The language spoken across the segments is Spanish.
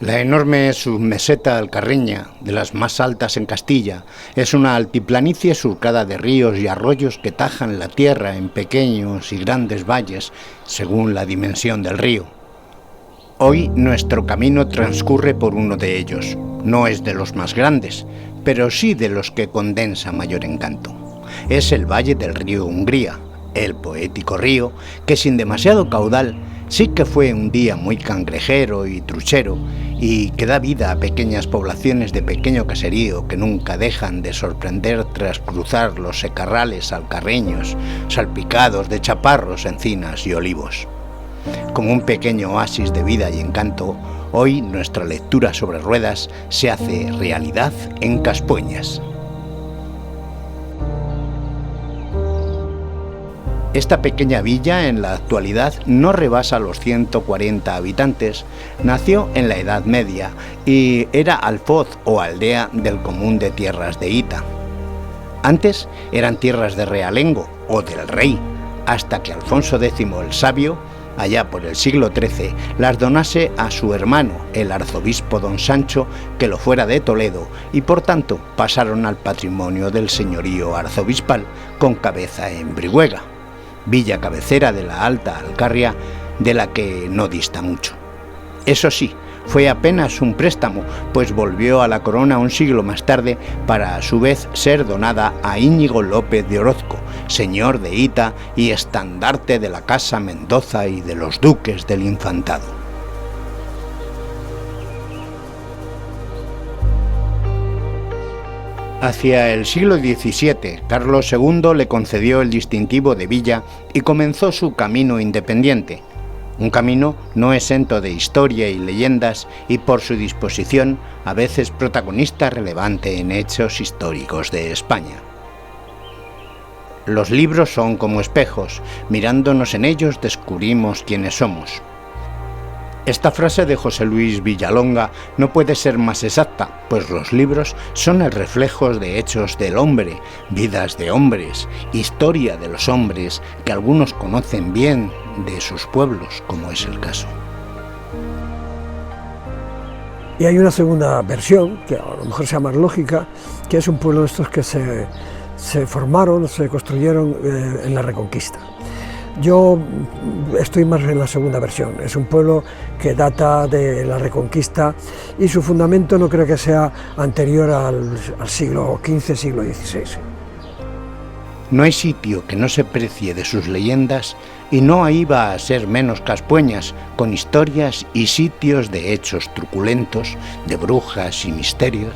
La enorme submeseta alcarreña, de las más altas en Castilla, es una altiplanicie surcada de ríos y arroyos que tajan la tierra en pequeños y grandes valles, según la dimensión del río. Hoy nuestro camino transcurre por uno de ellos. No es de los más grandes, pero sí de los que condensa mayor encanto. Es el valle del río Hungría, el poético río que sin demasiado caudal sí que fue un día muy cangrejero y truchero y que da vida a pequeñas poblaciones de pequeño caserío que nunca dejan de sorprender tras cruzar los secarrales alcarreños, salpicados de chaparros, encinas y olivos. Como un pequeño oasis de vida y encanto, hoy nuestra lectura sobre ruedas se hace realidad en Caspueñas. Esta pequeña villa, en la actualidad, no rebasa los 140 habitantes, nació en la Edad Media y era alfoz o aldea del común de tierras de Hita. Antes eran tierras de realengo o del rey, hasta que Alfonso X el Sabio, allá por el siglo XIII, las donase a su hermano, el arzobispo don Sancho, que lo fuera de Toledo, y por tanto pasaron al patrimonio del señorío arzobispal con cabeza en Brihuega, villa cabecera de la Alta Alcarria, de la que no dista mucho. Eso sí, fue apenas un préstamo, pues volvió a la corona un siglo más tarde para a su vez ser donada a Íñigo López de Orozco, señor de Hita y estandarte de la Casa Mendoza y de los duques del Infantado. Hacia el siglo XVII, Carlos II le concedió el distintivo de villa y comenzó su camino independiente. Un camino no exento de historia y leyendas y por su disposición a veces protagonista relevante en hechos históricos de España. Los libros son como espejos, mirándonos en ellos descubrimos quiénes somos. Esta frase de José Luis Villalonga no puede ser más exacta, pues los libros son el reflejo de hechos del hombre, vidas de hombres, historia de los hombres que algunos conocen bien de sus pueblos, como es el caso. Y hay una segunda versión, que a lo mejor sea más lógica, que es un pueblo de estos que se formaron, se construyeron en la Reconquista. Yo estoy más en la segunda versión. Es un pueblo que data de la Reconquista y su fundamento no creo que sea anterior al siglo XV, siglo XVI. No hay sitio que no se precie de sus leyendas y no iba a ser menos Caspueñas, con historias y sitios de hechos truculentos, de brujas y misterios.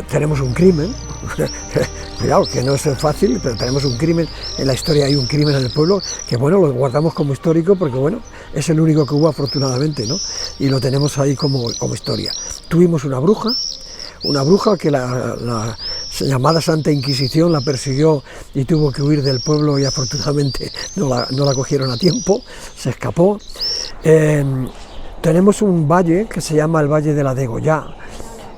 Tenemos un crimen, cuidado que no es fácil, pero tenemos un crimen, en la historia hay un crimen en el pueblo que bueno, lo guardamos como histórico porque bueno, es el único que hubo afortunadamente, ¿no? Y lo tenemos ahí como historia. Tuvimos una bruja que la llamada Santa Inquisición la persiguió y tuvo que huir del pueblo y afortunadamente no la cogieron a tiempo, se escapó. Tenemos un valle que se llama el Valle de la Degollá,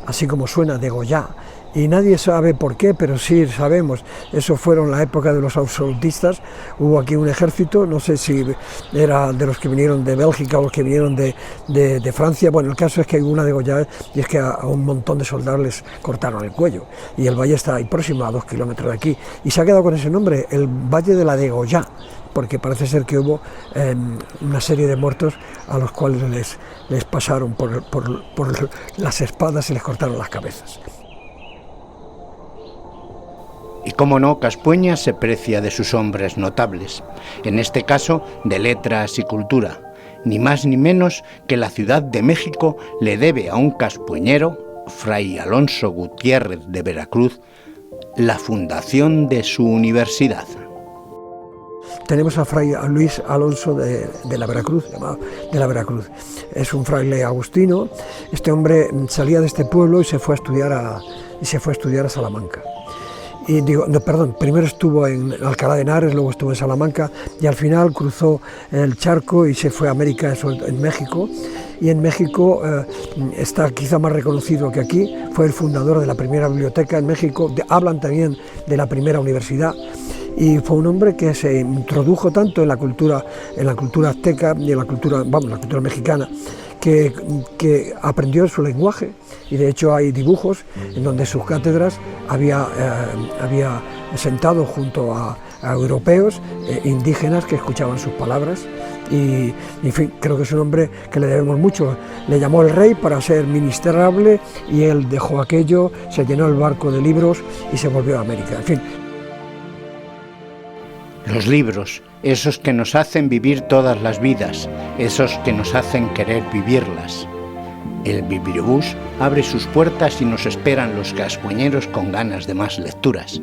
así como suena Degollá, y nadie sabe por qué, pero sí sabemos, eso fueron la época de los absolutistas, hubo aquí un ejército, no sé si era de los que vinieron de Bélgica o los que vinieron de Francia, bueno, el caso es que hay una Degollá y es que a un montón de soldados les cortaron el cuello, y el valle está ahí próximo a 2 kilómetros de aquí, y se ha quedado con ese nombre, el Valle de la Degollá, porque parece ser que hubo una serie de muertos a los cuales les pasaron por las espadas y les cortaron las cabezas. Y cómo no, Caspueñas se precia de sus hombres notables, en este caso de letras y cultura. Ni más ni menos que la Ciudad de México le debe a un caspueñero, Fray Alonso Gutiérrez de Veracruz, la fundación de su universidad. Tenemos a Fray Luis Alonso de la Veracruz, llamado de la Veracruz. Es un fraile agustino. Este hombre salía de este pueblo y se fue a estudiar a Salamanca. Primero estuvo en Alcalá de Henares, luego estuvo en Salamanca y al final cruzó el charco y se fue a América, en México. Y en México está quizá más reconocido que aquí, fue el fundador de la primera biblioteca en México, hablan también de la primera universidad. Y fue un hombre que se introdujo tanto en la cultura azteca y en la cultura mexicana, que aprendió su lenguaje, y de hecho hay dibujos en donde sus cátedras había sentado junto a europeos indígenas que escuchaban sus palabras, y en fin, creo que es un hombre que le debemos mucho. Le llamó el rey para ser ministrable y él dejó aquello, se llenó el barco de libros y se volvió a América. En fin. Los libros, esos que nos hacen vivir todas las vidas, esos que nos hacen querer vivirlas. El bibliobús abre sus puertas y nos esperan los cascueñeros con ganas de más lecturas.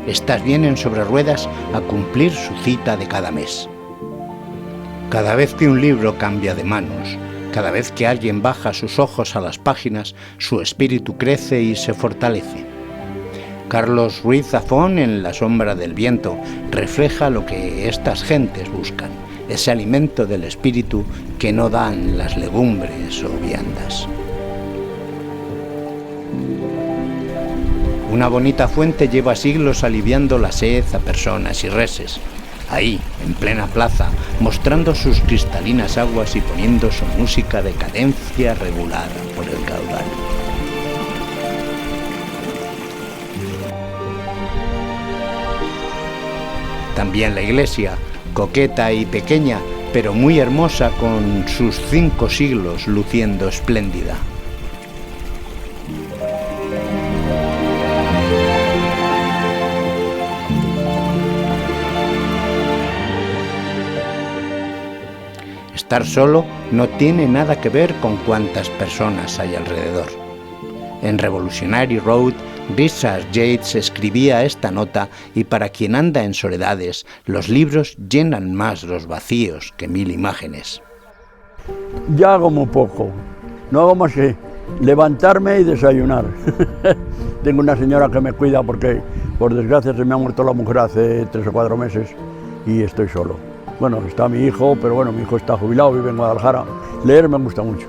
Estas vienen sobre ruedas a cumplir su cita de cada mes. Cada vez que un libro cambia de manos, cada vez que alguien baja sus ojos a las páginas, su espíritu crece y se fortalece. Carlos Ruiz Zafón, en La sombra del viento, refleja lo que estas gentes buscan, ese alimento del espíritu que no dan las legumbres o viandas. Una bonita fuente lleva siglos aliviando la sed a personas y reses. Ahí, en plena plaza, mostrando sus cristalinas aguas y poniendo su música de cadencia regulada por el caudal. También la iglesia, coqueta y pequeña, pero muy hermosa, con sus 5 siglos luciendo espléndida. Estar solo no tiene nada que ver con cuántas personas hay alrededor. En Revolutionary Road, Richard Yates escribía esta nota, y para quien anda en soledades, los libros llenan más los vacíos que 1000 imágenes. Ya hago muy poco, no hago más que levantarme y desayunar. Tengo una señora que me cuida porque, por desgracia, se me ha muerto la mujer hace 3 o 4 meses y estoy solo. Bueno, está mi hijo, pero bueno, mi hijo está jubilado, vive en Guadalajara. Leer me gusta mucho.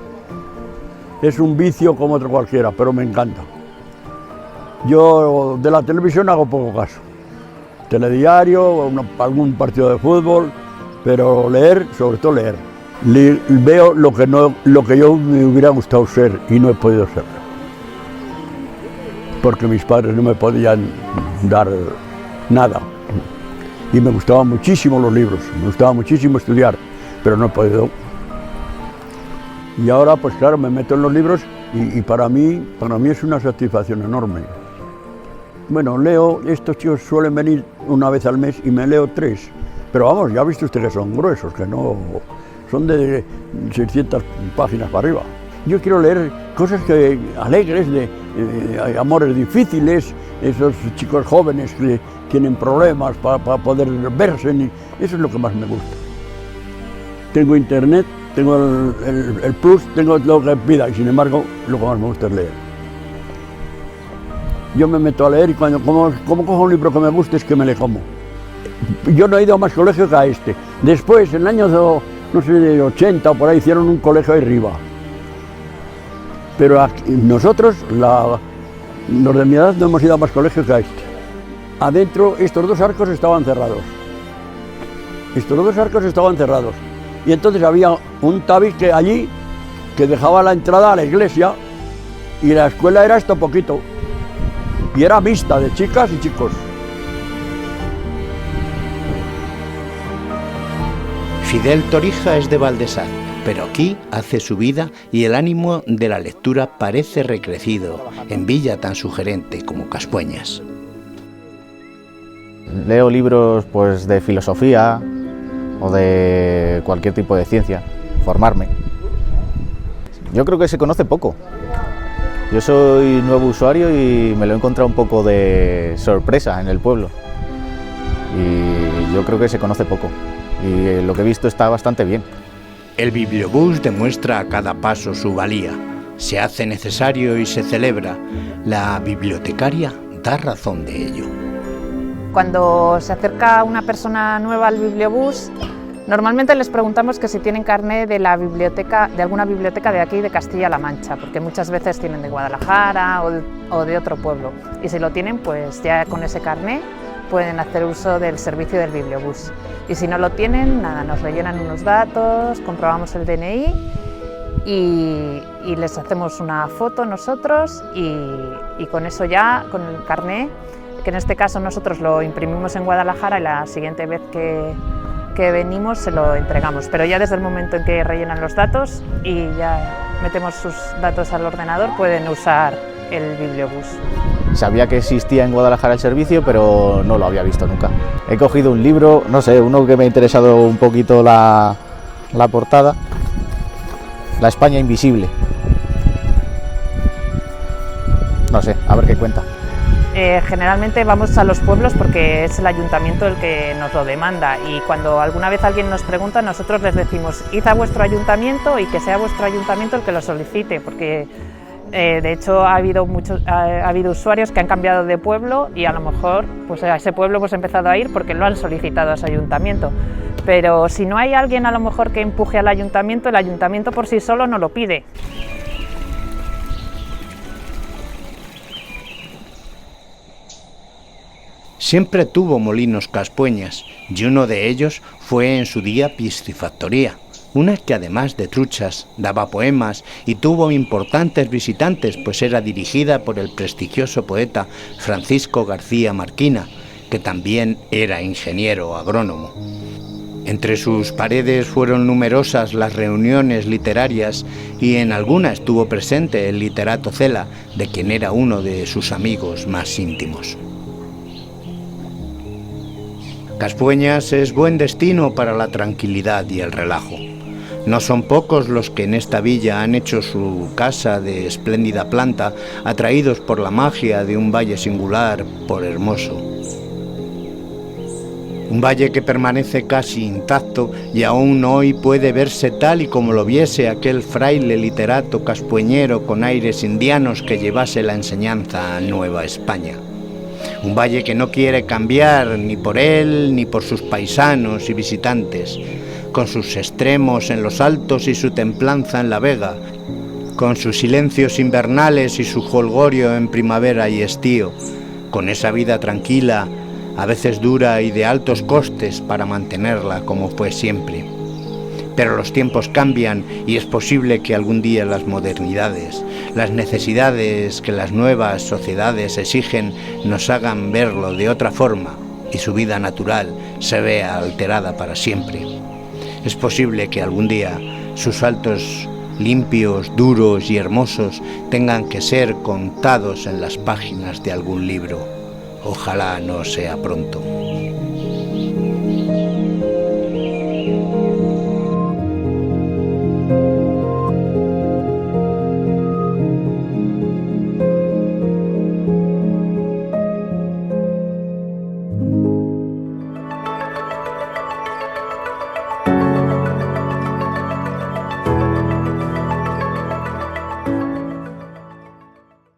Es un vicio como otro cualquiera, pero me encanta. Yo de la televisión hago poco caso. Telediario, algún partido de fútbol, pero leer, sobre todo leer. Veo lo que yo me hubiera gustado ser y no he podido ser. Porque mis padres no me podían dar nada. Y me gustaban muchísimo los libros, me gustaba muchísimo estudiar, pero no he podido. Y ahora, pues claro, me meto en los libros y para mí es una satisfacción enorme. Bueno, leo, estos chicos suelen venir una vez al mes y me leo 3. Pero vamos, ya ha visto usted que son gruesos, que no son de 600 páginas para arriba. Yo quiero leer cosas alegres, de amores difíciles, esos chicos jóvenes que tienen problemas para poder verse, eso es lo que más me gusta. Tengo internet, tengo el plus, tengo lo que pida, y sin embargo lo que más me gusta es leer. Yo me meto a leer y como cojo un libro que me guste es que me le como. Yo no he ido a más colegios que a este. Después, en el año de 80 o por ahí, hicieron un colegio ahí arriba. Pero aquí, nosotros, los de mi edad, no hemos ido a más colegios que a este. Adentro, estos 2 arcos estaban cerrados. Y entonces había un tabique allí que dejaba la entrada a la iglesia, y la escuela era esto poquito. Y era mixta de chicas y chicos. Fidel Torija es de Valdesat, pero aquí hace su vida y el ánimo de la lectura parece recrecido en villa tan sugerente como Caspueñas. Leo libros pues de filosofía o de cualquier tipo de ciencia, formarme. Yo creo que se conoce poco. Yo soy nuevo usuario y me lo he encontrado un poco de sorpresa en el pueblo. Y yo creo que se conoce poco. Y lo que he visto está bastante bien. El bibliobús demuestra a cada paso su valía. Se hace necesario y se celebra. La bibliotecaria da razón de ello. Cuando se acerca una persona nueva al bibliobús, normalmente les preguntamos que si tienen carné de la biblioteca, de alguna biblioteca de aquí de Castilla-La Mancha, porque muchas veces tienen de Guadalajara o de otro pueblo. Y si lo tienen, pues ya con ese carné pueden hacer uso del servicio del bibliobús. Y si no lo tienen, nada, nos rellenan unos datos, comprobamos el DNI y les hacemos una foto nosotros y con eso ya, con el carné, que en este caso nosotros lo imprimimos en Guadalajara y la siguiente vez que venimos se lo entregamos, pero ya desde el momento en que rellenan los datos y ya metemos sus datos al ordenador pueden usar el bibliobús. Sabía que existía en Guadalajara el servicio, pero no lo había visto nunca. He cogido un libro, no sé, uno que me ha interesado un poquito la portada, La España Invisible. No sé, a ver qué cuenta. Generalmente vamos a los pueblos porque es el ayuntamiento el que nos lo demanda y cuando alguna vez alguien nos pregunta nosotros les decimos id a vuestro ayuntamiento y que sea vuestro ayuntamiento el que lo solicite, porque de hecho ha habido usuarios que han cambiado de pueblo y a lo mejor pues a ese pueblo hemos empezado a ir porque lo han solicitado a ese ayuntamiento, pero si no hay alguien a lo mejor que empuje al ayuntamiento, el ayuntamiento por sí solo no lo pide. Siempre tuvo molinos Caspueñas y uno de ellos fue en su día piscifactoría, una que además de truchas daba poemas y tuvo importantes visitantes, pues era dirigida por el prestigioso poeta Francisco García Marquina, que también era ingeniero agrónomo. Entre sus paredes fueron numerosas las reuniones literarias y en alguna estuvo presente el literato Cela, de quien era uno de sus amigos más íntimos. Caspueñas es buen destino para la tranquilidad y el relajo. No son pocos los que en esta villa han hecho su casa de espléndida planta, atraídos por la magia de un valle singular, por hermoso. Un valle que permanece casi intacto y aún hoy puede verse tal y como lo viese aquel fraile literato caspueñero con aires indianos que llevase la enseñanza a Nueva España. Un valle que no quiere cambiar ni por él ni por sus paisanos y visitantes, con sus extremos en los altos y su templanza en la vega, con sus silencios invernales y su jolgorio en primavera y estío, con esa vida tranquila, a veces dura y de altos costes para mantenerla como fue siempre. Pero los tiempos cambian y es posible que algún día las modernidades, las necesidades que las nuevas sociedades exigen nos hagan verlo de otra forma y su vida natural se vea alterada para siempre. Es posible que algún día sus altos limpios, duros y hermosos tengan que ser contados en las páginas de algún libro. Ojalá no sea pronto.